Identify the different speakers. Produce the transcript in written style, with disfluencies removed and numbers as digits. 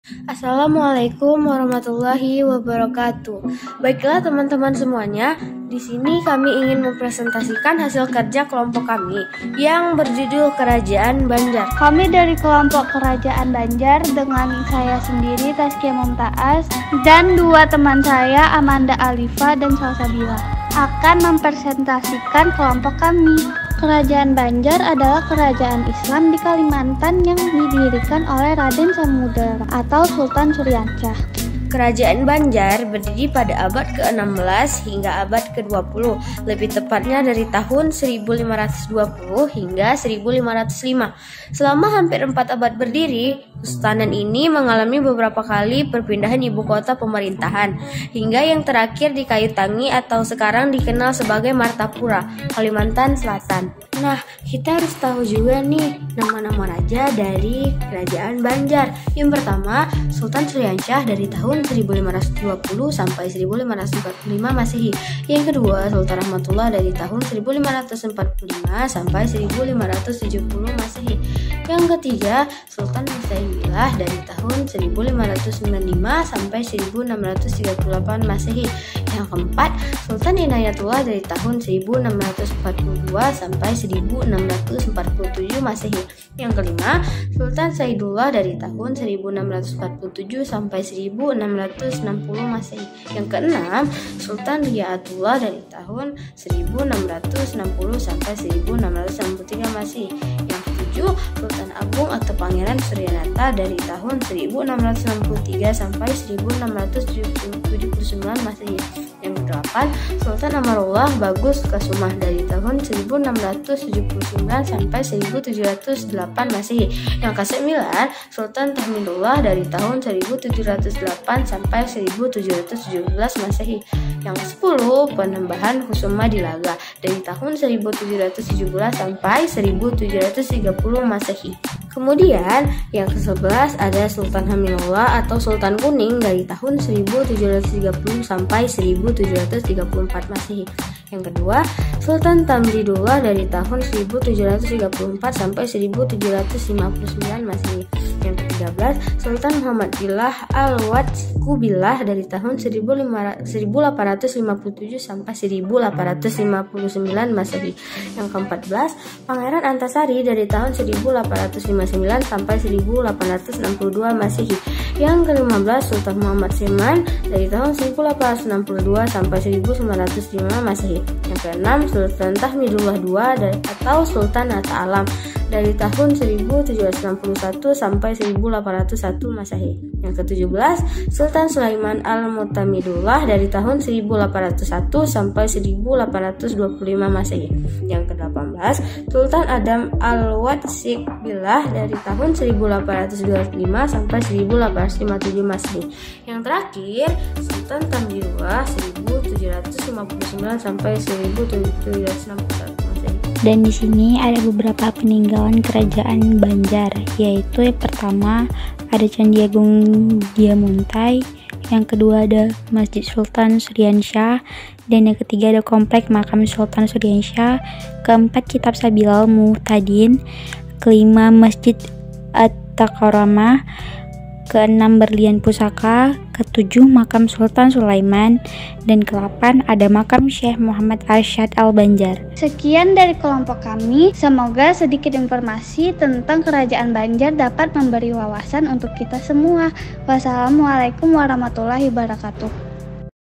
Speaker 1: Assalamualaikum warahmatullahi wabarakatuh. Baiklah teman-teman semuanya, di sini kami ingin mempresentasikan hasil kerja kelompok kami yang berjudul Kerajaan Banjar.
Speaker 2: Kami dari kelompok Kerajaan Banjar dengan saya sendiri Taskia Mumtaaz dan dua teman saya Amanda Alifa dan Salsabila akan mempresentasikan kelompok kami. Kerajaan Banjar adalah kerajaan Islam di Kalimantan yang didirikan oleh Raden Samudera atau Sultan Suryansyah.
Speaker 1: Kerajaan Banjar berdiri pada abad ke-16 hingga abad ke-20, lebih tepatnya dari tahun 1520 hingga 1505. Selama hampir 4 abad berdiri, kesultanan ini mengalami beberapa kali perpindahan ibu kota pemerintahan, hingga yang terakhir di Kayu Tangi atau sekarang dikenal sebagai Martapura, Kalimantan Selatan. Nah, kita harus tahu juga nih nama-nama raja dari Kerajaan Banjar. Yang pertama, Sultan Suryansyah dari tahun 1520 sampai 1545 Masehi. Yang kedua, Sultan Rahmatullah dari tahun 1545 sampai 1570 Masehi. Yang ketiga, Sultan Mustaimillah dari tahun 1595 sampai 1638 Masehi. Yang keempat, Sultan Inayatullah dari tahun 1642 sampai 1647 Masehi. Yang kelima, Sultan Saidullah dari tahun 1647 sampai 1660 Masehi. Yang keenam, Sultan Riyaatullah dari tahun 1660 sampai 1663 Masehi. Yang ketujuh, Sultan Agung atau Pangeran Suryanata dari tahun 1663 sampai 1679 Masehi. Yang kedelapan, Sultan Amarullah Bagus Kasumah dari tahun 1679 sampai 1708 Masehi. Yang kesembilan, Sultan Tahmidullah dari tahun 1708 sampai 1717 Masehi. Yang ke-10, Panembahan Kusuma Dilaga dari tahun 1717 sampai 1730 Masehi. Kemudian yang ke-11 ada Sultan Hamidullah atau Sultan Kuning dari tahun 1730 sampai 1734 Masehi. Yang kedua, Sultan Tamjidullah dari tahun 1734 sampai 1759 Masehi. Yang ke-13, Sultan Muhammad Billah Al-Watskubillah dari tahun 1857 sampai 1859 Masehi. Yang ke-14, Pangeran Antasari dari tahun 1859 sampai 1862 Masehi. Yang ke-15, Sultan Muhammad Seman dari tahun 1862 sampai 1905 Masehi. Yang ke-6, Sultan Tahmidullah II atau Sultan Atta Alam dari tahun 1761 sampai 1801 Masehi. Yang ke-17, Sultan Sulaiman Al-Mutamidullah dari tahun 1801 sampai 1825 Masehi. Yang ke-18, Sultan Adam Al-Watsibillah dari tahun 1825 sampai 1857 Masehi. Yang terakhir, Sultan Tamjidullah 1759 sampai 1761.
Speaker 2: Dan di sini ada beberapa peninggalan kerajaan Banjar, yaitu yang pertama ada Candi Agung Diamuntai, yang kedua ada Masjid Sultan Suryansyah, dan yang ketiga ada komplek makam Sultan Suryansyah, keempat Kitab Sabilal Muhtadin, kelima Masjid At-Taqaramah, keenam Berlian Pusaka, ketujuh makam Sultan Sulaiman, dan ke-8 ada makam Syekh Muhammad Arsyad Al-Banjar. Sekian dari kelompok kami, semoga sedikit informasi tentang Kerajaan Banjar dapat memberi wawasan untuk kita semua. Wassalamualaikum warahmatullahi wabarakatuh.